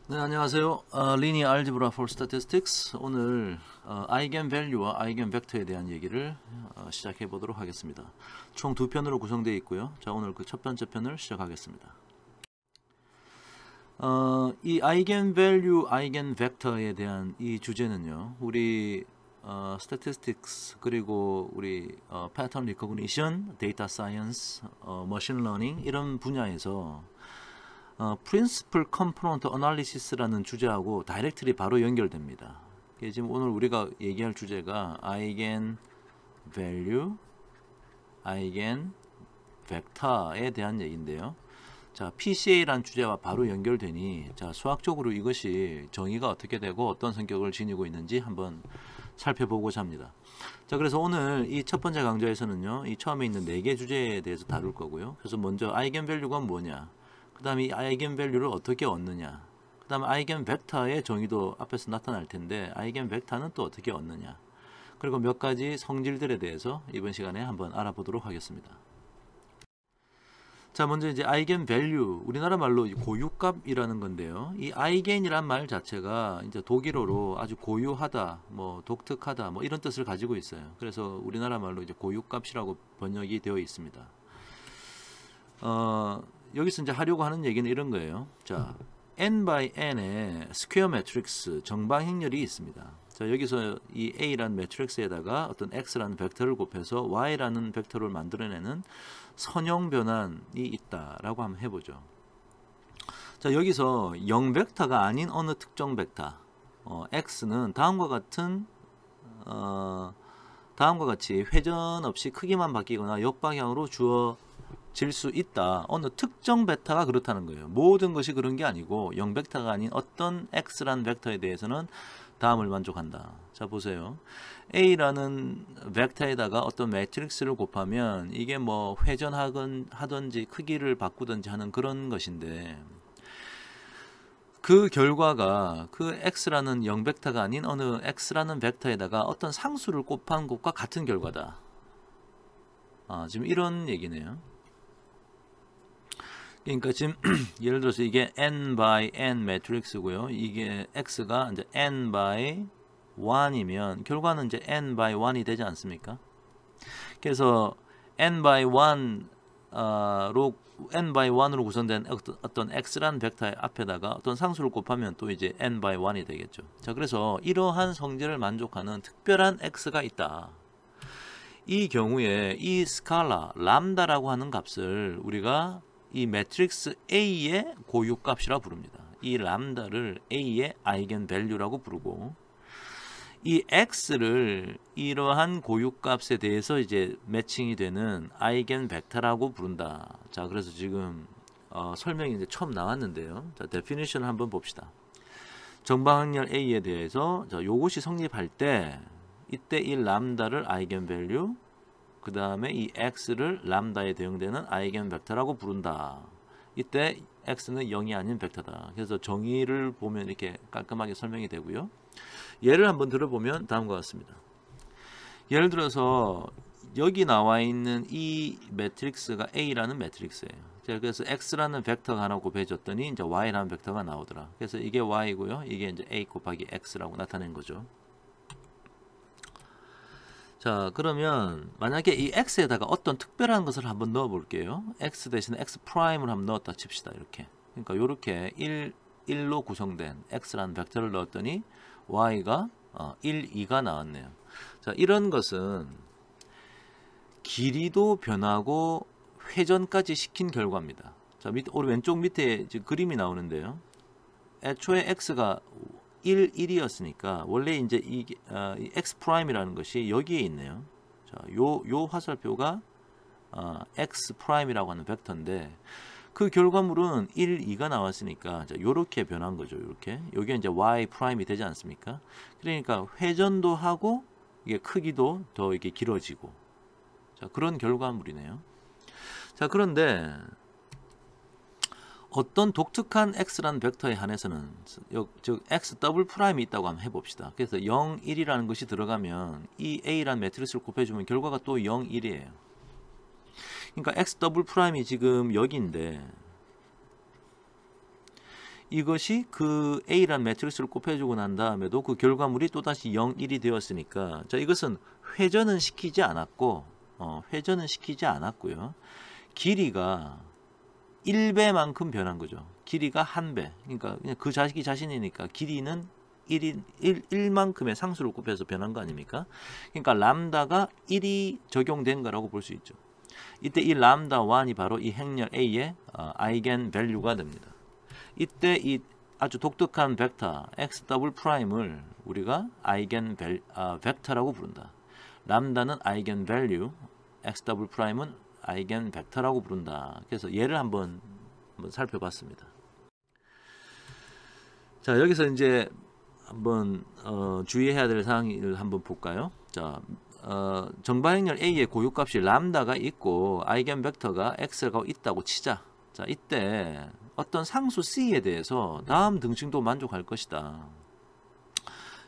네, 안녕하세요. Linear Algebra for Statistics. 오늘 아이겐밸류와 아이겐벡터에 대한 얘기를 시작해 보도록 하겠습니다. 총 두 편으로 구성되어 있고요. 자, 오늘 그 첫 번째 편을 시작하겠습니다. 이 아이겐밸류, 아이겐벡터에 대한 이 주제는요. 우리 statistics 그리고 우리 pattern recognition, data science, machine learning 이런 분야에서 Principal Component Analysis라는 주제하고 다이렉트리 바로 연결됩니다. 지금 오늘 우리가 얘기할 주제가 Eigen Value, Eigen Vector에 대한 얘기인데요. 자, PCA라는 주제와 바로 연결되니 자, 수학적으로 이것이 정의가 어떻게 되고 어떤 성격을 지니고 있는지 한번 살펴보고자 합니다. 자, 그래서 오늘 이 첫 번째 강좌에서는요, 이 처음에 있는 4개 주제에 대해서 다룰 거고요. 그래서 먼저 아이겐밸류가 뭐냐, 그 다음에 이 아이겐밸류를 어떻게 얻느냐, 그 다음에 아이겐벡터의 정의도 앞에서 나타날 텐데 아이겐벡터는 또 어떻게 얻느냐, 그리고 몇 가지 성질들에 대해서 이번 시간에 한번 알아보도록 하겠습니다. 자, 먼저 이제 아이겐밸류, 우리나라 말로 고유값이라는 건데요. 이 아이겐이란 말 자체가 이제 독일어로 아주 고유하다, 뭐 독특하다, 뭐 이런 뜻을 가지고 있어요. 그래서 우리나라 말로 이제 고유값이라고 번역이 되어 있습니다. 여기서 이제 하려고 하는 얘기는 이런 거예요. 자, n by n의 스퀘어 매트릭스 정방행렬이 있습니다. 자, 여기서 이 A라는 매트릭스에다가 어떤 X라는 벡터를 곱해서 Y라는 벡터를 만들어내는 선형 변환이 있다라고 한번 해보죠. 자, 여기서 0벡터가 아닌 어느 특정 벡터 X는 다음과 같이 회전 없이 크기만 바뀌거나 역방향으로 주어질 수 있다. 어느 특정 벡터가 그렇다는 거예요. 모든 것이 그런 게 아니고 0벡터가 아닌 어떤 X라는 벡터에 대해서는 다음을 만족한다. 자, 보세요. A라는 벡터에다가 어떤 매트릭스를 곱하면 이게 뭐 회전하든지 크기를 바꾸든지 하는 그런 것인데, 그 결과가 그 X라는 0벡터가 아닌 어느 X라는 벡터에다가 어떤 상수를 곱한 것과 같은 결과다. 지금 이런 얘기네요. 그러니까 지금 예를 들어서 이게 n by n 매트릭스고요. 이게 x가 이제 n by 1이면 결과는 이제 n by 1이 되지 않습니까? 그래서 n by 1으로 구성된 어떤 x라는 벡터 앞에다가 어떤 상수를 곱하면 또 이제 n by 1이 되겠죠. 자, 그래서 이러한 성질을 만족하는 특별한 x가 있다. 이 경우에 이 스칼라 람다라고 하는 값을 우리가 이 매트릭스 A의 고유값이라 부릅니다. 이 람다를 A의 아이겐밸류라고 부르고, 이 X를 이러한 고유값에 대해서 이제 매칭이 되는 아이겐벡터라고 부른다. 자, 그래서 지금 설명이 이제 처음 나왔는데요. 자, 데피니션을 한번 봅시다. 정방항렬 A에 대해서 자, 요것이 성립할 때 이때 이 람다를 아이겐밸류, 그 다음에 이 x를 람다에 대응되는 아이겐벡터라고 부른다. 이때 x는 0이 아닌 벡터다. 그래서 정의를 보면 이렇게 깔끔하게 설명이 되고요. 예를 한번 들어보면 다음과 같습니다. 예를 들어서 여기 나와 있는 이 매트릭스가 A라는 매트릭스예요. 그래서 x라는 벡터가 하나 곱해졌더니 이제 y라는 벡터가 나오더라. 그래서 이게 y고요. 이게 이제 a 곱하기 x라고 나타낸 거죠. 자, 그러면 만약에 이 x에다가 어떤 특별한 것을 한번 넣어 볼게요. x 대신에 x 프라임을 한번 넣었다 칩시다. 이렇게. 그러니까 이렇게 1로 구성된 x라는 벡터를 넣었더니 y가 1, 2가 나왔네요. 자, 이런 것은 길이도 변하고 회전까지 시킨 결과입니다. 자, 오른 왼쪽 밑에 지금 그림이 나오는데요. 애초에 x가 1, 1이었으니까 원래 이제 이 x 프라임이라는 것이 여기에 있네요. 자, 요 화살표가 x 프라임이라고 하는 벡터인데 그 결과물은 1, 2가 나왔으니까 자, 요렇게 변한 거죠. 요렇게. 여기가 이제 y 프라임이 되지 않습니까? 그러니까 회전도 하고 이게 크기도 더 이게 길어지고. 자, 그런 결과물이네요. 자, 그런데 어떤 독특한 x라는 벡터에 한해서는 즉 x 더블 프라임이 있다고 한번 해봅시다. 그래서 0, 1이라는 것이 들어가면 이 A라는 매트리스를 곱해주면 결과가 또 0, 1이에요. 그러니까 x 더블 프라임이 지금 여기인데 이것이 그 A라는 매트릭스를 곱해주고 난 다음에도 그 결과물이 또다시 0, 1이 되었으니까 자 이것은 회전은 시키지 않았고 회전은 시키지 않았고요. 길이가 1배만큼 변한 거죠. 길이가 1배. 그러니까 그냥 그 자식이 자신이니까 길이는 1만큼의 상수를 곱해서 변한 거 아닙니까? 그러니까 람다가 1이 적용된 거라고 볼 수 있죠. 이때 이 람다 1이 바로 이 행렬 A의 아이겐 밸류가 됩니다. 이때 이 아주 독특한 벡터 x 더블 프라임을 우리가 아이겐 벡터라고 부른다. 람다는 아이겐 밸류, x 더블 프라임은 아이겐 벡터라고 부른다. 그래서 얘를 한번 살펴봤습니다. 자, 여기서 이제 한번 주의해야 될 사항을 한번 볼까요? 자, 정바행렬 A의 고유값이 람다가 있고 아이겐 벡터가 x가 있다고 치자. 자, 이때 어떤 상수 C에 대해서 다음 등식도 만족할 것이다.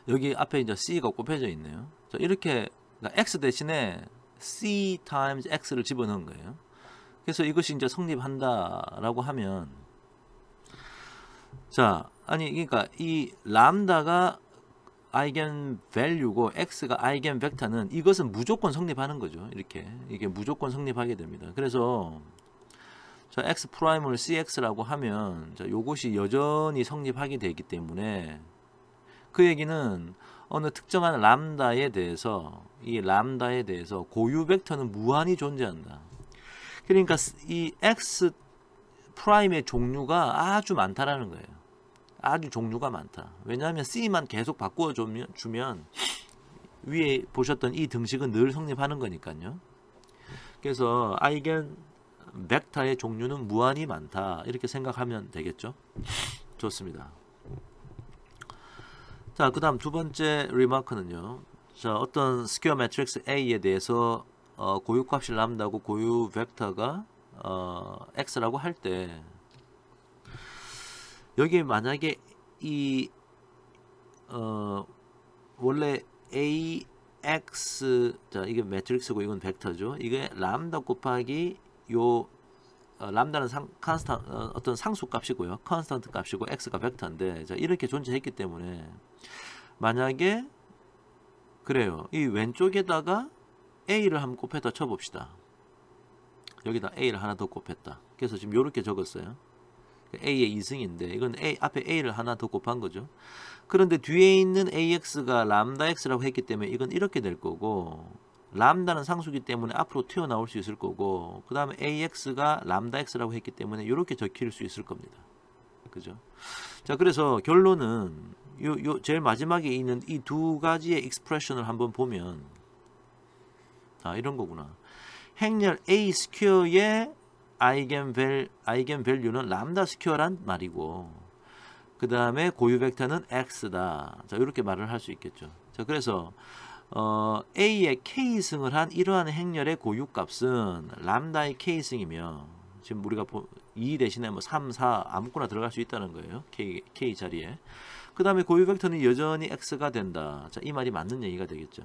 여기 앞에 이제 C가 곱해져 있네요. 자, 이렇게 그러니까 x 대신에 C times x를 집어넣은 거예요. 그래서 이것이 이제 성립한다라고 하면 자, 아니 그러니까 이 람다가 아이겐 밸류고 x가 아이겐 벡터는 이것은 무조건 성립하는 거죠. 이렇게 이게 무조건 성립하게 됩니다. 그래서 자, x 프라임을 cx라고 하면 자, 요것이 여전히 성립하게 되기 때문에 그 얘기는 어느 특정한 람다에 대해서 이 람다에 대해서 고유 벡터는 무한히 존재한다. 그러니까 이 x 프라임의 종류가 아주 많다라는 거예요. 아주 종류가 많다. 왜냐하면 c만 계속 바꾸어 주면 위에 보셨던 이 등식은 늘 성립하는 거니까요. 그래서 아이겐 벡터의 종류는 무한히 많다. 이렇게 생각하면 되겠죠. 좋습니다. 자, 그 다음 두 번째 리마크는요. 자, 어떤 스퀘어 매트릭스 A에 대해서 고유값이 람다고 고유 벡터가 x라고 할 때 여기 만약에 이 원래 ax 자 이게 매트릭스고 이건 벡터죠. 이게 람다 곱하기 요 람다는 어떤 상수값이고요. 컨스턴트 값이고 x가 벡터인데 자 이렇게 존재했기 때문에 만약에 그래요. 이 왼쪽에다가 a를 한번 곱해다 쳐봅시다. 여기다 a를 하나 더 곱했다. 그래서 지금 이렇게 적었어요. a의 2승인데 이건 앞에 a를 하나 더 곱한 거죠. 그런데 뒤에 있는 ax가 람다 x라고 했기 때문에 이건 이렇게 될 거고 람다는 상수기 때문에 앞으로 튀어나올 수 있을 거고 그 다음에 ax가 람다 x라고 했기 때문에 이렇게 적힐 수 있을 겁니다. 그죠? 자, 그래서 결론은 요 제일 마지막에 있는 이 두 가지의 익스프레션을 한번 보면 이런 거구나. 행렬 a 스퀘어의 아이겐 밸류는 람다 스퀘어란 말이고 그 다음에 고유 벡터는 x다. 자, 이렇게 말을 할 수 있겠죠. 자, 그래서 a의 k승을 한 이러한 행렬의 고유값은 람다의 k승이며 지금 우리가 2 대신에 뭐 3, 4 아무거나 들어갈 수 있다는 거예요. k 자리에. 그 다음에 고유 벡터는 여전히 x가 된다. 자, 이 말이 맞는 얘기가 되겠죠.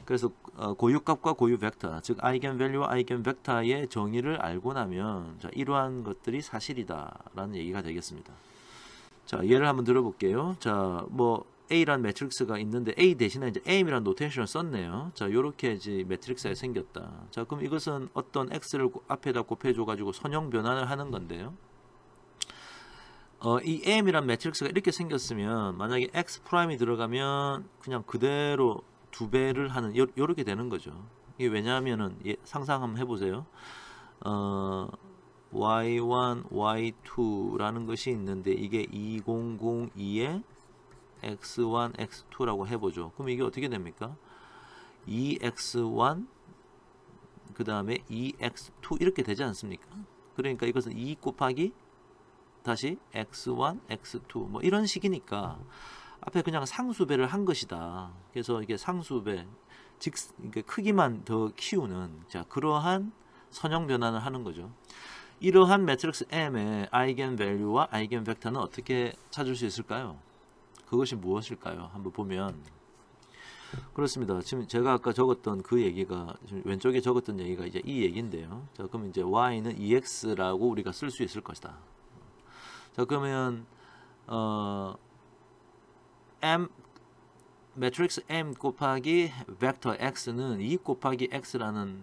그래서 고유값과 고유 벡터, 즉 아이겐 밸류와 아이겐 벡터의 정의를 알고 나면 자, 이러한 것들이 사실이다라는 얘기가 되겠습니다. 자, 예를 한번 들어볼게요. 자, 뭐 A라는 매트릭스가 있는데 A 대신에 이제 M이라는 노테이션을 썼네요. 자, 요렇게 이제 매트릭스가 생겼다. 자, 그럼 이것은 어떤 X를 앞에다 곱해줘 가지고 선형 변환을 하는 건데요. 이 M이라는 매트릭스가 이렇게 생겼으면 만약에 X 프라임이 들어가면 그냥 그대로 2배를 하는 요렇게 되는 거죠. 이게 왜냐하면은 상상 한번 해보세요. y1, y2라는 것이 있는데 이게 2002에 x1, x2라고 해보죠. 그럼 이게 어떻게 됩니까? 2x1 그 다음에 2x2 이렇게 되지 않습니까? 그러니까 이것은 2 곱하기 다시 x1, x2 뭐 이런 식이니까 앞에 그냥 상수배를 한 것이다. 그래서 이게 상수배, 즉 크기만 더 키우는 자 그러한 선형 변환을 하는 거죠. 이러한 매트릭스 M의 아이겐 밸류와 아이겐 벡터는 어떻게 찾을 수 있을까요? 그것이 무엇일까요? 한번 보면 그렇습니다. 지금 제가 아까 적었던 그 얘기가 지금 왼쪽에 적었던 얘기가 이제 이 얘기인데요. 자, 그럼 이제 y는 2x라고 우리가 쓸 수 있을 것이다. 자, 그러면 m 매트릭스 m 곱하기 벡터 x는 2 곱하기 x라는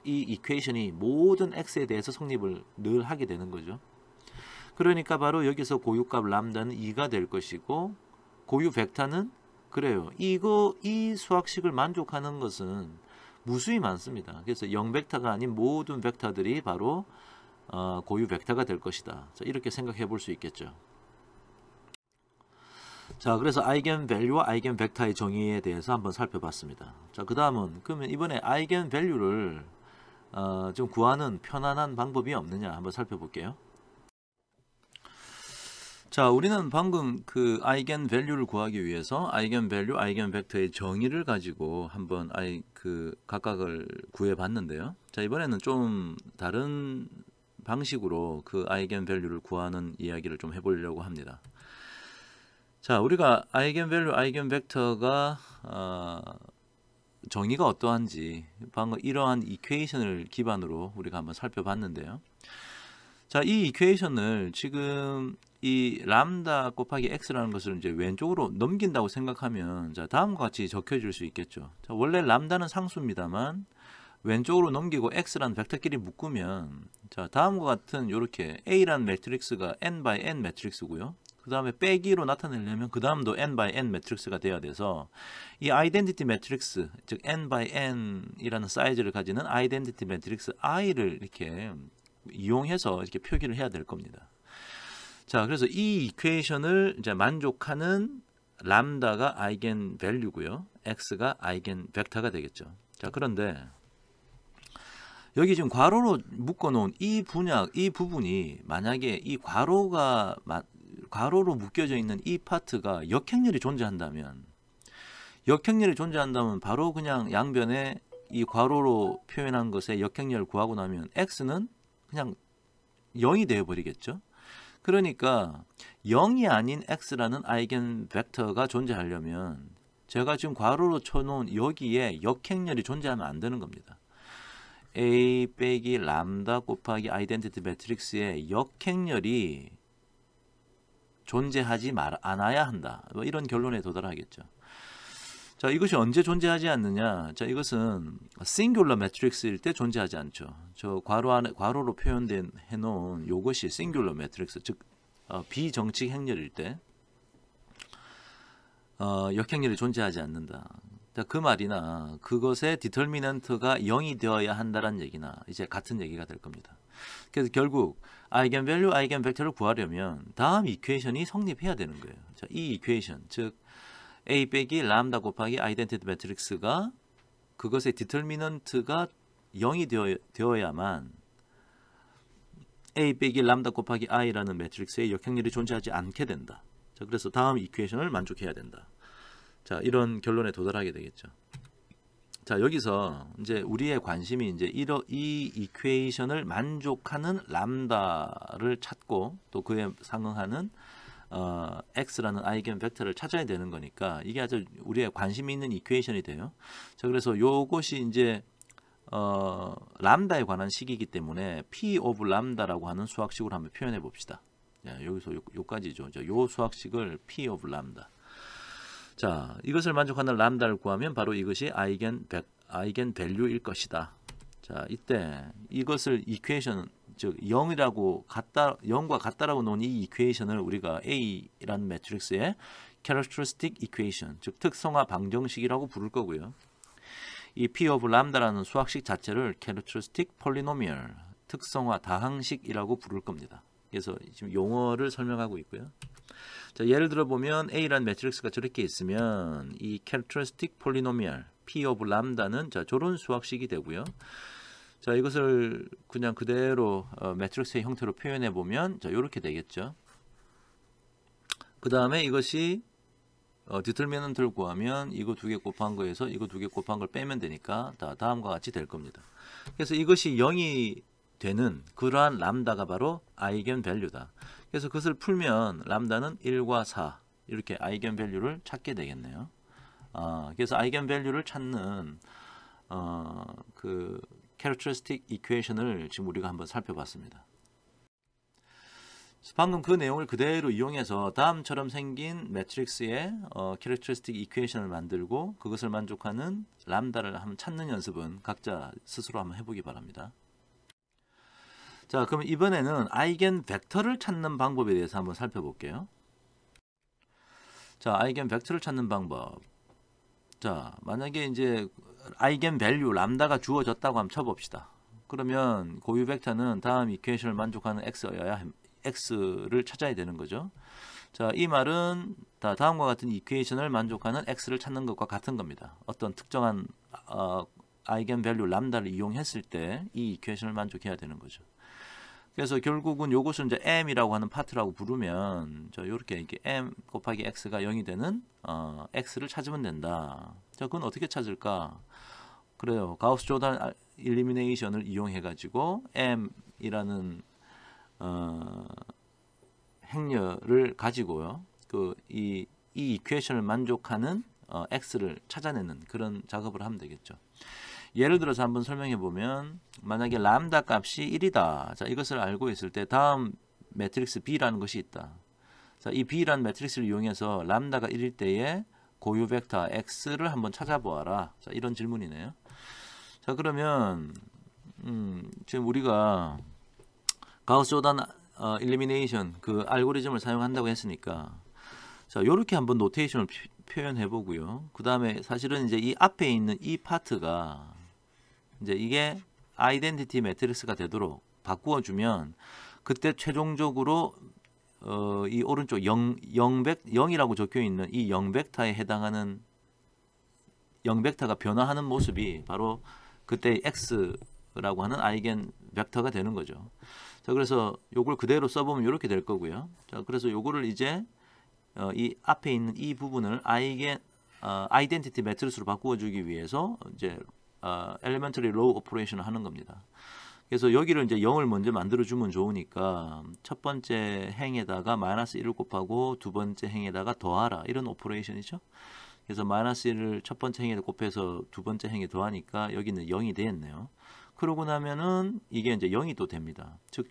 이 이퀘이션이 모든 x에 대해서 성립을 늘 하게 되는 거죠. 그러니까 바로 여기서 고유값 람다는 2가 될 것이고, 고유 벡터는 그래요. 이 수학식을 만족하는 것은 무수히 많습니다. 그래서 0벡터가 아닌 모든 벡터들이 바로 고유 벡터가 될 것이다. 자, 이렇게 생각해 볼 수 있겠죠. 자, 그래서 아이겐 밸류와 아이겐 벡터의 정의에 대해서 한번 살펴봤습니다. 자, 그 다음은 그러면 이번에 아이겐 밸류를 좀 구하는 편안한 방법이 없느냐 한번 살펴볼게요. 자, 우리는 방금 그 아이겐 밸류를 구하기 위해서 아이겐 밸류, 아이겐 벡터의 정의를 가지고 한번 각각을 구해 봤는데요. 자, 이번에는 좀 다른 방식으로 그 아이겐 밸류를 구하는 이야기를 좀 해보려고 합니다. 자, 우리가 아이겐 밸류, 아이겐 벡터가 정의가 어떠한지 방금 이러한 이퀘이션을 기반으로 우리가 한번 살펴봤는데요. 자, 이 이퀘이션을 지금 이 람다 곱하기 x라는 것을 이제 왼쪽으로 넘긴다고 생각하면, 자, 다음과 같이 적혀질 수 있겠죠. 자, 원래 람다는 상수입니다만 왼쪽으로 넘기고 x라는 벡터끼리 묶으면, 자, 다음과 같은 이렇게 a라는 매트릭스가 n by n 매트릭스고요. 그 다음에 빼기로 나타내려면 그 다음도 n by n 매트릭스가 돼야 돼서 이 아이덴티티 매트릭스, 즉 n by n이라는 사이즈를 가지는 아이덴티티 매트릭스 i를 이렇게 이용해서 이렇게 표기를 해야 될 겁니다. 자, 그래서 이 이퀘이션을 이제 만족하는 람다가 아이겐 밸류고요, x가 아이겐 벡터가 되겠죠. 자, 그런데 여기 지금 괄호로 묶어 놓은 이 부분이 만약에 이 괄호로 묶여져 있는 이 파트가 역행렬이 존재한다면 바로 그냥 양변에 이 괄호로 표현한 것의 역행렬을 구하고 나면 x는 그냥 0이 되어 버리겠죠. 그러니까 0이 아닌 x라는 아이겐 벡터가 존재하려면 제가 지금 괄호로 쳐놓은 여기에 역행렬이 존재하면 안 되는 겁니다. a 빼기 람다 곱하기 아이덴티티 매트릭스의 역행렬이 존재하지 않아야 한다, 뭐 이런 결론에 도달하겠죠. 자, 이것이 언제 존재하지 않느냐? 자, 이것은 싱귤러 매트릭스일 때 존재하지 않죠. 저 괄호로 표현된 해놓은 이것이 싱귤러 매트릭스, 즉 비정칙 행렬일 때 역행렬이 존재하지 않는다. 자, 그 말이나 그것의 디터미넌트가 0이 되어야 한다는 얘기나 이제 같은 얘기가 될 겁니다. 그래서 결국 아이겐 밸류, 아이겐 벡터를 구하려면 다음 이퀘이션이 성립해야 되는 거예요. 자, 이 이퀘이션, 즉 a 빼기 람다 곱하기 아이덴티티 매트릭스가 그것의 디터미넌트가 0이 되어야만 a 빼기 람다 곱하기 i라는 매트릭스의 역행렬이 존재하지 않게 된다. 자, 그래서 다음 이퀘이션을 만족해야 된다. 자, 이런 결론에 도달하게 되겠죠. 자, 여기서 이제 우리의 관심이 이제 이 이퀘이션을 만족하는 람다를 찾고 또 그에 상응하는 x라는 아이겐 벡터를 찾아야 되는 거니까 이게 아주 우리의 관심이 있는 이퀘이션이 돼요. 자, 그래서 요것이 이제 람다에 관한 식이기 때문에 p 오브 람다라고 하는 수학식으로 한번 표현해 봅시다. 자, 여기서 요까지죠. 자, 요 수학식을 p 오브 람다. 자, 이것을 만족하는 람다를 구하면 바로 이것이 아이겐 밸류일 것이다. 자, 이때 이것을 이퀘이션, 즉 0과 같다라고 놓은 이 이퀘이션을 우리가 A라는 매트릭스의 characteristic equation, 즉 특성화 방정식이라고 부를 거고요. 이 P of 람다라는 수학식 자체를 characteristic polynomial, 특성화 다항식이라고 부를 겁니다. 그래서 지금 용어를 설명하고 있고요. 자, 예를 들어 보면 A라는 매트릭스가 저렇게 있으면 이 characteristic polynomial P of 람다는 자, 저런 수학식이 되고요. 자, 이것을 그냥 그대로 매트릭스의 형태로 표현해 보면 자, 이렇게 되겠죠. 그 다음에 이것이 디터미넌트를 구하면 이거 두 개 곱한 거에서 이거 두 개 곱한 걸 빼면 되니까 다음과 같이 될 겁니다. 그래서 이것이 0이 되는 그러한 람다가 바로 아이겐 밸류다. 그래서 그것을 풀면 람다는 1과 4 이렇게 아이겐 밸류를 찾게 되겠네요. 그래서 아이겐 밸류를 찾는 그 characteristic equation을 지금 우리가 한번 살펴봤습니다. 방금 그 내용을 그대로 이용해서 다음처럼 생긴 매트릭스의 캐릭터리스틱 이퀘이션을 만들고 그것을 만족하는 람다를 한번 찾는 연습은 각자 스스로 한번 해보기 바랍니다. 자, 그럼 이번에는 아이겐 벡터를 찾는 방법에 대해서 한번 살펴볼게요. 자, 아이겐 벡터를 찾는 방법. 자, 만약에 이제 아이겐 밸류 람다가 주어졌다고 한번 쳐봅시다. 그러면 고유 벡터는 다음 이퀘이션을 만족하는 x를 찾아야 되는 거죠. 자, 이 말은 다음과 같은 이퀘이션을 만족하는 x를 찾는 것과 같은 겁니다. 어떤 특정한 아이겐 밸류 람다를 이용했을 때 이 이퀘이션을 만족해야 되는 거죠. 그래서 결국은 요것을 이제 m이라고 하는 파트라고 부르면 이렇게 m 곱하기 x가 0이 되는 x를 찾으면 된다. 자, 그건 어떻게 찾을까? 그래요. 가우스 조단 일리미네이션을 이용해 가지고 m이라는 행렬을 가지고요. 이 이퀘이션을 만족하는 x를 찾아내는 그런 작업을 하면 되겠죠. 예를 들어서 한번 설명해 보면 만약에 람다 값이 1이다. 자, 이것을 알고 있을 때 다음 매트릭스 B라는 것이 있다. 자, 이 B라는 매트릭스를 이용해서 람다가 1일 때의 고유 벡터 X를 한번 찾아보아라. 자, 이런 질문이네요. 자, 그러면 지금 우리가 가우스 조단 일리미네이션 그 알고리즘을 사용한다고 했으니까 자, 요렇게 한번 노테이션을 표현해 보고요. 그 다음에 사실은 이제 이 앞에 있는 이 파트가 이제 이게 아이덴티티 매트릭스가 되도록 바꾸어 주면 그때 최종적으로 이 오른쪽 0이라고 적혀 있는 이 0벡터에 해당하는 0벡터가 변화하는 모습이 바로 그때 x라고 하는 아이겐 벡터가 되는 거죠. 자, 그래서 요걸 그대로 써보면 이렇게 될 거고요. 자, 그래서 요거를 이제 이 앞에 있는 이 부분을 아이덴티티 매트릭스로 바꾸어 주기 위해서 이제 elementary row operation을 하는 겁니다. 그래서 여기를 이제 0을 먼저 만들어 주면 좋으니까 첫 번째 행에다가 마이너스 1을 곱하고 두 번째 행에다가 더하라 이런 오퍼레이션이죠. 그래서 마이너스 1을 첫 번째 행에 곱해서 두 번째 행에 더하니까 여기는 0이 되었네요. 그러고 나면은 이게 이제 0이 또 됩니다. 즉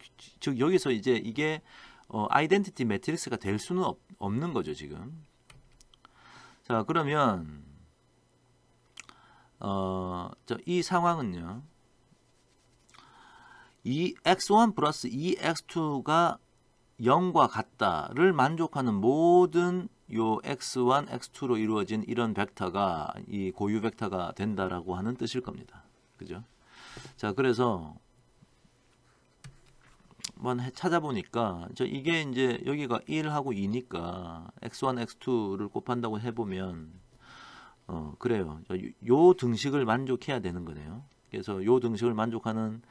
여기서 이제 이게 아이덴티티 매트릭스가 될 수는 없는 거죠, 지금. 자, 그러면 이 상황은요. 이 x1 플러스 이 x2가 0과 같다를 만족하는 모든 요 x1, x2로 이루어진 이런 벡터가 이 고유 벡터가 된다라고 하는 뜻일 겁니다. 그죠? 자, 그래서 한번 찾아보니까 이게 이제 여기가 1하고 2니까 x1, x2를 곱한다고 해보면 그래요. 요 등식을 만족해야 되는 거네요. 그래서 요 등식을 만족하는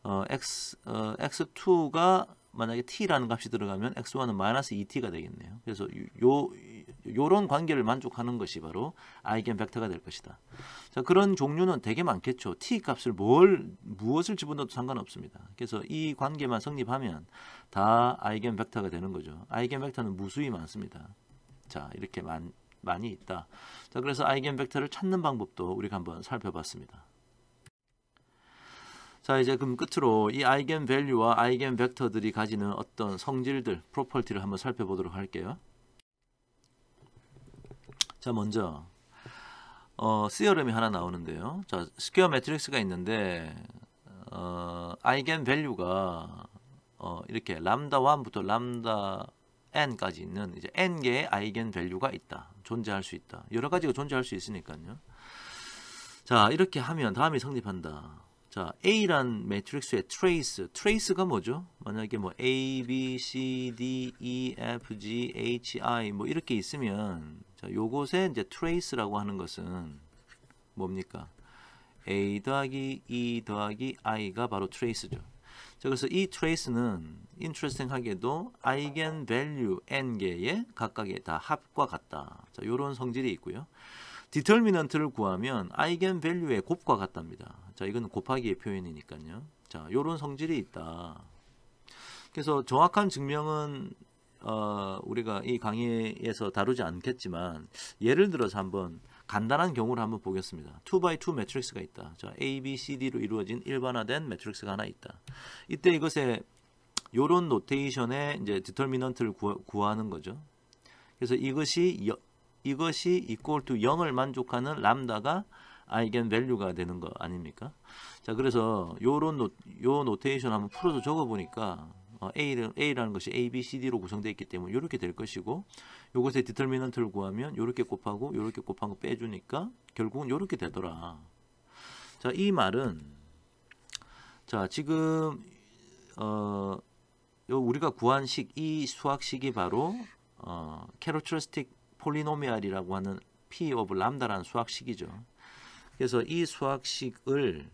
x2가 만약에 t라는 값이 들어가면 x1은 마이너스 2t가 되겠네요. 그래서 요런 관계를 만족하는 것이 바로 아이겐 벡터가 될 것이다. 자, 그런 종류는 되게 많겠죠. t 값을 무엇을 집어넣어도 상관없습니다. 그래서 이 관계만 성립하면 다 아이겐 벡터가 되는 거죠. 아이겐 벡터는 무수히 많습니다. 자, 이렇게 많이 있다. 자, 그래서 아이겐 벡터를 찾는 방법도 우리가 한번 살펴봤습니다. 자, 이제 그럼 끝으로 이 아이겐 밸류와 아이겐 벡터들이 가지는 어떤 성질들, 프로퍼티를 한번 살펴보도록 할게요. 자, 먼저 시어럼이 하나 나오는데요. 자, 스퀘어 매트릭스가 있는데 아이겐 밸류가 이렇게 람다 1부터 람다 n까지 있는 이제 n개의 아이겐 밸류가 있다. 존재할 수 있다. 여러 가지가 존재할 수 있으니까요. 자, 이렇게 하면 다음이 성립한다. 자, A란 매트릭스의 트레이스가 뭐죠? 만약에 뭐 A, B, C, D, E, F, G, H, I 뭐 이렇게 있으면 자, 요것에 이제 트레이스라고 하는 것은 뭡니까? A 더하기 E 더하기 I가 바로 트레이스죠. 자, 그래서 이 트레이스는 인트레스팅하게도 아이겐 밸류 n개의 각각의 다 합과 같다. 자, 요런 성질이 있고요. 디터미넌트를 구하면 아이겐 밸류의 곱과 같답니다. 자, 이거는 곱하기의 표현이니까요. 자, 요런 성질이 있다. 그래서 정확한 증명은 우리가 이 강의에서 다루지 않겠지만 예를 들어서 한번 간단한 경우를 한번 보겠습니다. 2x2 매트릭스가 있다. 자, A, B, C, D로 이루어진 일반화된 매트릭스가 하나 있다. 이때 이것의 요런 노테이션의 이제 디터미넌트를 구하는 거죠. 그래서 이것이 equal to 0을 만족하는 람다가 아이겐 밸류가 되는 거 아닙니까? 자, 그래서 요 노테이션 한번 풀어서 적어 보니까 A라는 것이 A, B, C, D로 구성되어 있기 때문에 이렇게 될 것이고, 요것의 디터미넌트를 구하면 이렇게 곱하고 이렇게 곱한 거 빼주니까 결국은 이렇게 되더라. 자, 이 말은, 자, 지금 우리가 구한 이 수학식이 바로 캐러터리스틱 폴리노미알이라고 하는 P of 람다라는 수학식이죠. 그래서 이 수학식을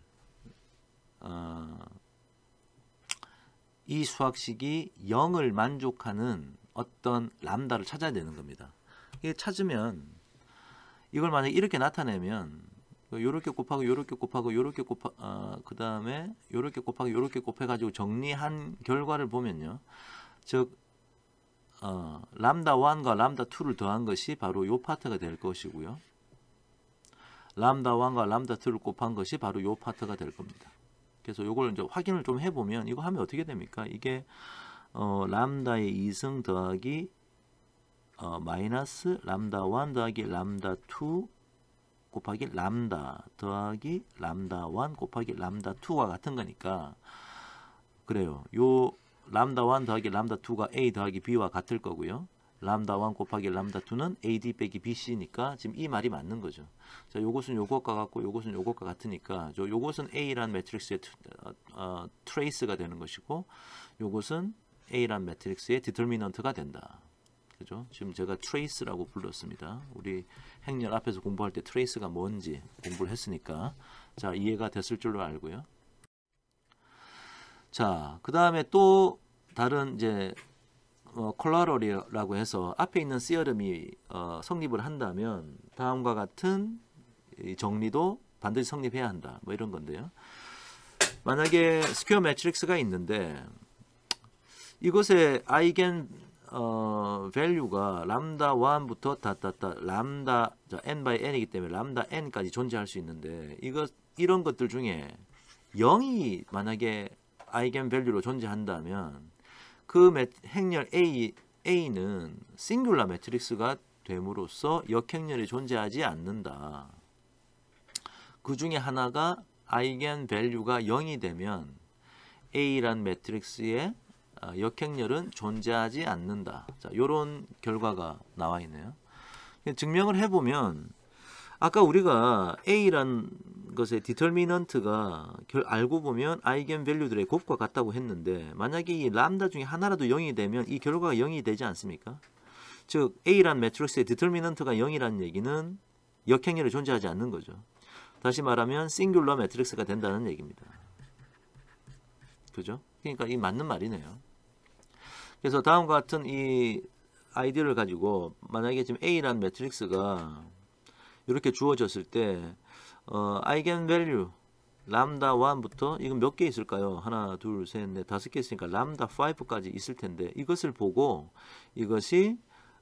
이 수학식이 0을 만족하는 어떤 람다를 찾아야 되는 겁니다. 이게 찾으면, 이걸 만약에 이렇게 나타내면 요렇게 곱하고 요렇게 곱하고 요렇게 그 다음에 요렇게 곱하고 요렇게 곱해 가지고 정리한 결과를 보면요, 즉 람다 1과 람다 2를 더한 것이 바로 요 파트가 될 것이고요, 람다 1과 람다 2를 곱한 것이 바로 요 파트가 될 겁니다. 그래서 요걸 이제 확인을 좀 해보면, 이거 하면 어떻게 됩니까? 이게 람다의 2승 더하기 마이너스 람다 1 더하기 람다 2 곱하기 람다 더하기 람다 1 곱하기 람다 2와 같은 거니까, 그래요. 요 람다 1 더하기 람다 2가 A 더하기 B와 같을 거고요, 람다 1 곱하기 람다 2는 AD 빼기 BC니까 지금 이 말이 맞는 거죠. 자, 요것은 요것과 같고 요것은 요것과 같으니까 요것은 A라는 매트릭스의 트레이스가 되는 것이고, 요것은 A라는 매트릭스의 디터미넌트가 된다. 그죠? 지금 제가 트레이스라고 불렀습니다. 우리 행렬 앞에서 공부할 때 트레이스가 뭔지 공부를 했으니까, 자, 이해가 됐을 줄로 알고요. 자, 그 다음에 또 다른 이제 콜라러리라고 해서 앞에 있는 시어럼이 성립을 한다면 다음과 같은 정리도 반드시 성립해야 한다, 뭐 이런 건데요. 만약에 스퀘어 매트릭스가 있는데 이것의 아이겐 밸류가 람다 1부터 람다 n by n이기 때문에 람다 n까지 존재할 수 있는데, 이런 것들 중에 0이 만약에 아이겐 밸류로 존재한다면 그 행렬 A는 싱귤러 매트릭스가 됨으로써 역행렬이 존재하지 않는다. 그 중에 하나가 아이겐 밸류가 0이 되면 A란 매트릭스의 역행렬은 존재하지 않는다. 자, 요런 결과가 나와 있네요. 증명을 해보면, 아까 우리가 A란 것의 디터미넌트가 알고 보면 아이겐 밸류들의 곱과 같다고 했는데, 만약에 이 람다 중에 하나라도 0이 되면 이 결과가 0이 되지 않습니까? 즉 A란 매트릭스의 디터미넌트가 0이라는 얘기는 역행렬이 존재하지 않는 거죠. 다시 말하면 싱귤러 매트릭스가 된다는 얘기입니다. 그죠? 그러니까 이 맞는 말이네요. 그래서 다음과 같은 이 아이디어를 가지고, 만약에 지금 A라는 매트릭스가 이렇게 주어졌을 때 아이겐 밸류 람다 1부터 이건 몇 개 있을까요? 하나, 둘, 셋, 넷, 다섯 개 있으니까 람다 5까지 있을 텐데, 이것을 보고 이것이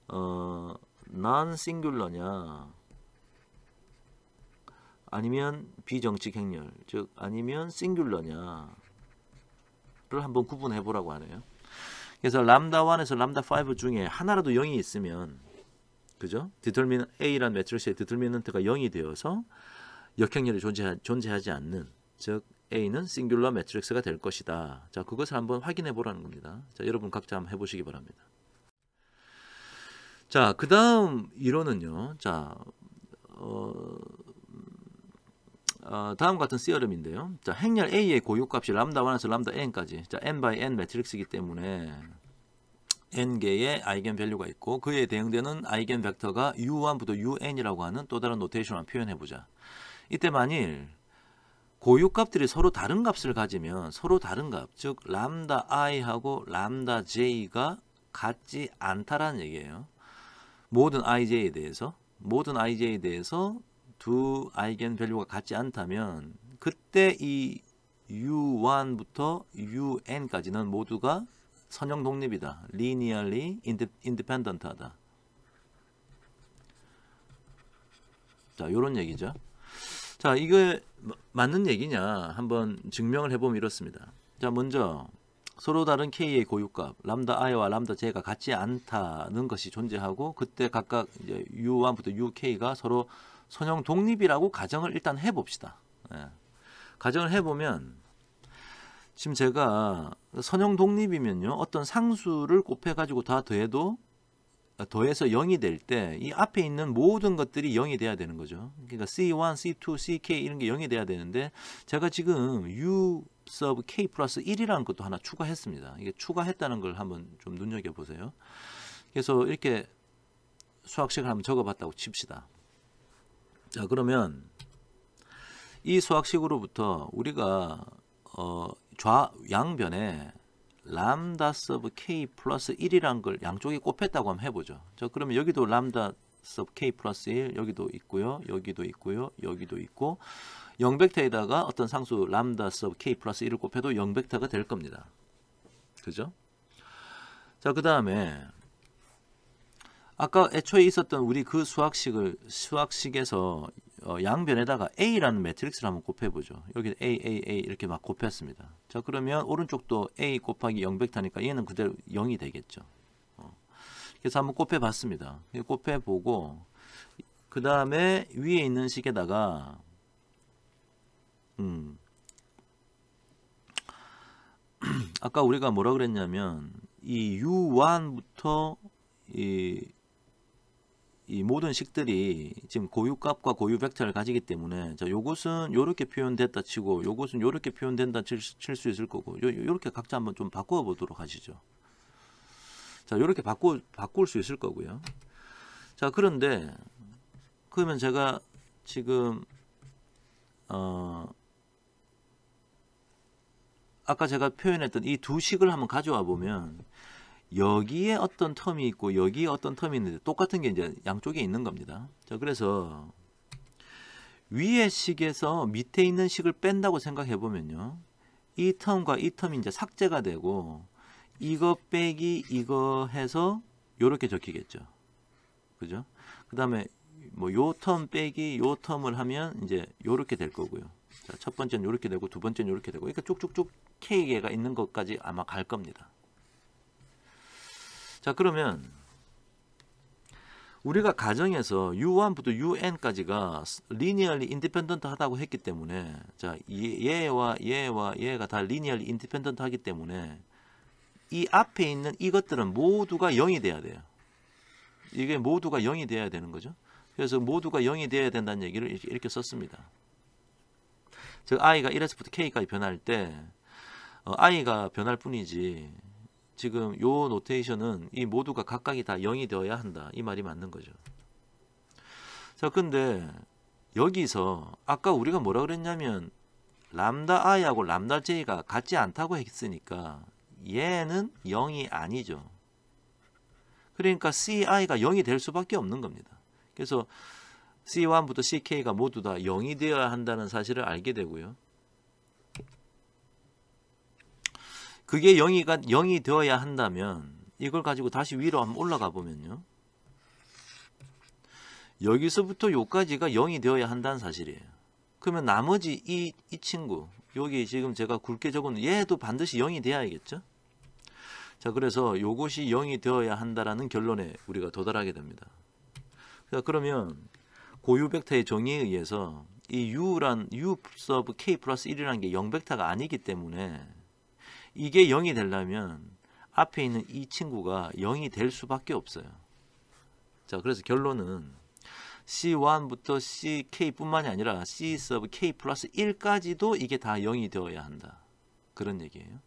non-singular냐 아니면 비정칙 행렬, 즉 아니면 싱귤러냐를 한번 구분해 보라고 하네요. 그래서 람다 1에서 람다 5 중에 하나라도 0이 있으면, 그죠? A란 매트릭스의 디터미넌트가 0이 되어서 역행렬이 존재하지 않는, 즉 A는 싱귤러 매트릭스가 될 것이다. 자, 그것을 한번 확인해 보라는 겁니다. 자, 여러분 각자 한번 해보시기 바랍니다. 자, 그 다음 이론은요. 자, 다음 같은 시어럼인데요. 자, 행렬 A의 고유값이 람다 1에서 람다 n까지, 자, n by n 매트릭스이기 때문에 n개의 아이겐 밸류가 있고, 그에 대응되는 아이겐 벡터가 u1부터 un이라고 하는 또 다른 노테이션을 표현해 보자. 이때 만일 고유값들이 서로 다른 값을 가지면, 서로 다른 값, 즉 람다 i하고 람다 j가 같지 않다라는 얘기예요. 모든 ij에 대해서 두 아이겐 밸류가 같지 않다면, 그때 이 u1부터 un까지는 모두가 선형 독립이다. linearly independent하다. 자, 요런 얘기죠. 자, 이게 맞는 얘기냐 한번 증명을 해보면 이렇습니다. 자, 먼저 서로 다른 K의 고유값 람다 i와 람다 j가 같지 않다는 것이 존재하고 그때 각각 이제 U1부터 UK가 서로 선형 독립이라고 가정을 일단 해봅시다. 예. 가정을 해보면 지금 제가 선형 독립이면요 어떤 상수를 곱해가지고 다 더해서 0이 될 때 이 앞에 있는 모든 것들이 0이 돼야 되는 거죠. 그러니까 C1, C2, CK 이런 게 0이 돼야 되는데 제가 지금 U sub K 플러스 1이라는 것도 하나 추가했습니다. 이게 추가했다는 걸 한번 좀 눈여겨보세요. 그래서 이렇게 수학식을 한번 적어봤다고 칩시다. 자 그러면 이 수학식으로부터 우리가 양변에 람다 서브 k 플러스 1이라는 걸 양쪽에 곱했다고 한번 해보죠. 자 그러면 여기도 람다 서브 k 플러스 1 여기도 있고요. 여기도 있고요. 여기도 있고 0벡터에다가 어떤 상수 람다 서브 k 플러스 1을 곱해도 0벡터가 될 겁니다. 그죠? 자 그 다음에 아까 애초에 있었던 우리 그 수학식에서 양변에다가 A라는 매트릭스를 한번 곱해보죠. 여기 A 이렇게 막 곱했습니다. 자 그러면 오른쪽도 A 곱하기 0벡터니까 얘는 그대로 0이 되겠죠. 그래서 한번 곱해봤습니다. 곱해보고 그 다음에 위에 있는 식에다가 아까 우리가 뭐라 그랬냐면 이 U1부터 이 모든 식들이 지금 고유값과 고유 벡터를 가지기 때문에 자 요것은 요렇게 표현됐다 치고 요것은 요렇게 표현된다 칠 수 있을 거고 요렇게 각자 한번 좀 바꿔 보도록 하시죠. 자 요렇게 바꿀 수 있을 거고요. 자 그런데 그러면 제가 지금 아까 제가 표현했던 이 두 식을 한번 가져와 보면 여기에 어떤 텀이 있고 여기에 어떤 텀이 있는데 똑같은 게 이제 양쪽에 있는 겁니다. 자 그래서 위의 식에서 밑에 있는 식을 뺀다고 생각해 보면요 이 텀과 이 텀이 이제 삭제가 되고 이거 빼기 이거 해서 요렇게 적히겠죠. 그죠? 그 다음에 뭐 요 텀 빼기 요 텀을 하면 이제 요렇게 될 거고요. 자, 첫 번째는 요렇게 되고 두 번째는 요렇게 되고 그러니까 쭉쭉쭉 K개가 있는 것까지 아마 갈 겁니다. 자 그러면 우리가 가정에서 U1부터 UN까지가 linearly independent 하다고 했기 때문에 자 얘와 얘가 다 linearly independent 하기 때문에 이 앞에 있는 이것들은 모두가 0이 돼야 돼요. 이게 모두가 0이 돼야 되는 거죠. 그래서 모두가 0이 돼야 된다는 얘기를 이렇게 썼습니다. 즉 i가 1에서부터 k까지 변할 때 i가 변할 뿐이지 지금 요 노테이션은 이 모두가 각각이 다 0이 되어야 한다. 이 말이 맞는 거죠. 자, 근데 여기서 아까 우리가 뭐라 그랬냐면 람다 i하고 람다 j가 같지 않다고 했으니까 얘는 0이 아니죠. 그러니까 ci가 0이 될 수밖에 없는 겁니다. 그래서 C1부터 CK가 모두 다 0이 되어야 한다는 사실을 알게 되고요. 그게 0이 되어야 한다면 이걸 가지고 다시 위로 한번 올라가 보면요. 여기서부터 요까지가 0이 되어야 한다는 사실이에요. 그러면 나머지 이 친구 여기 지금 제가 굵게 적은 얘도 반드시 0이 돼야겠죠. 자 그래서 요것이 0이 되어야 한다라는 결론에 우리가 도달하게 됩니다. 자 그러면 고유 벡터의 정의에 의해서 이 U란 U sub K 플러스 1이라는 게 0벡터가 아니기 때문에 이게 0이 되려면 앞에 있는 이 친구가 0이 될 수밖에 없어요. 자 그래서 결론은 C1부터 CK 뿐만이 아니라 C sub K 플러스 1까지도 이게 다 0이 되어야 한다. 그런 얘기예요.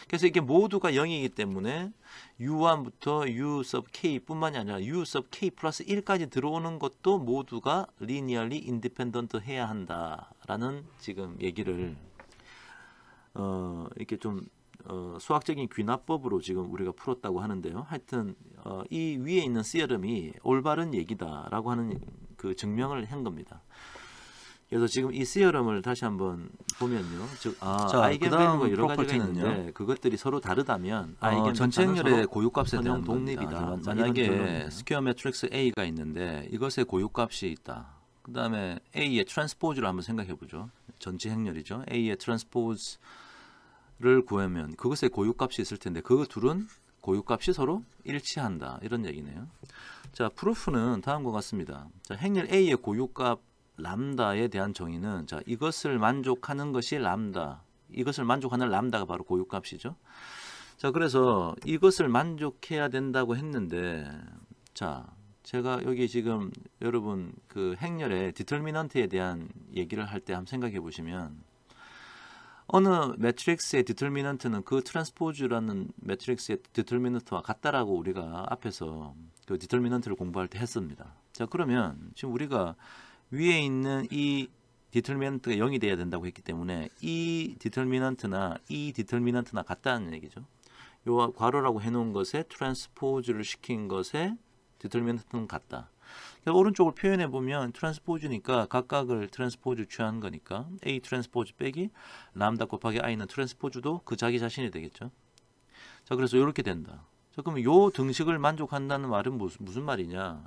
그래서 이게 모두가 0이기 때문에 U1부터 U sub K 뿐만이 아니라 U sub K 플러스 1까지 들어오는 것도 모두가 linearly independent 해야 한다라는 지금 얘기를 이렇게 좀 수학적인 귀납법으로 지금 우리가 풀었다고 하는데요. 하여튼 이 위에 있는 시어럼이 올바른 얘기다라고 하는 그 증명을 한 겁니다. 그래서 지금 이 시어럼을 다시 한번 보면요. 즉, 아이겐밸류가 여러 가지가 있는데 그것들이 서로 다르다면 전체 행렬의 고유값에 대한 독립이다. 만약에 스퀘어 매트릭스 A가 있는데 이것의 고유값이 있다. 그 다음에 A의 트랜스포즈를 한번 생각해 보죠. 전체 행렬이죠. A의 트랜스포즈 구하면 그것의 고유값이 있을 텐데 그 둘은 고유값이 서로 일치한다. 이런 얘기네요. 자, 프루프는 다음과 같습니다. 자, 행렬 A의 고유값 람다에 대한 정의는 자, 이것을 만족하는 것이 람다. 이것을 만족하는 람다가 바로 고유값이죠. 자, 그래서 이것을 만족해야 된다고 했는데 자, 제가 여기 지금 여러분 그 행렬의 디터미넌트에 대한 얘기를 할 때 한번 생각해 보시면 어느 매트릭스의 디터미넌트는 그 트랜스포즈라는 매트릭스의 디터미넌트와 같다라고 우리가 앞에서 그 디터미넌트를 공부할 때 했습니다. 자, 그러면 지금 우리가 위에 있는 이 디터미넌트가 0이 돼야 된다고 했기 때문에 이 디터미넌트나 이 디터미넌트나 같다는 얘기죠. 요 괄호라고 해놓은 것에 트랜스포즈를 시킨 것에 디터미넌트는 같다. 오른쪽을 표현해 보면 트랜스포즈니까 각각을 트랜스포즈 취한 거니까 A 트랜스포즈 빼기 람다 곱하기 I는 트랜스포즈도 그 자기 자신이 되겠죠. 자, 그래서 이렇게 된다. 자, 그러면 요 등식을 만족한다는 말은 무슨 말이냐?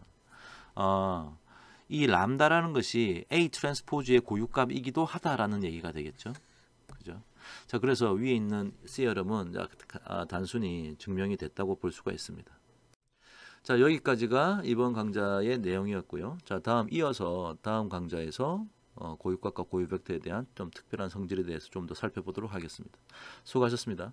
이 람다라는 것이 A 트랜스포즈의 고유값이기도 하다라는 얘기가 되겠죠. 그죠? 자, 그래서 위에 있는 시어럼은 단순히 증명이 됐다고 볼 수가 있습니다. 자, 여기까지가 이번 강좌의 내용이었고요. 자, 이어서 다음 강좌에서 고유값과 고유벡터에 대한 좀 특별한 성질에 대해서 좀 더 살펴보도록 하겠습니다. 수고하셨습니다.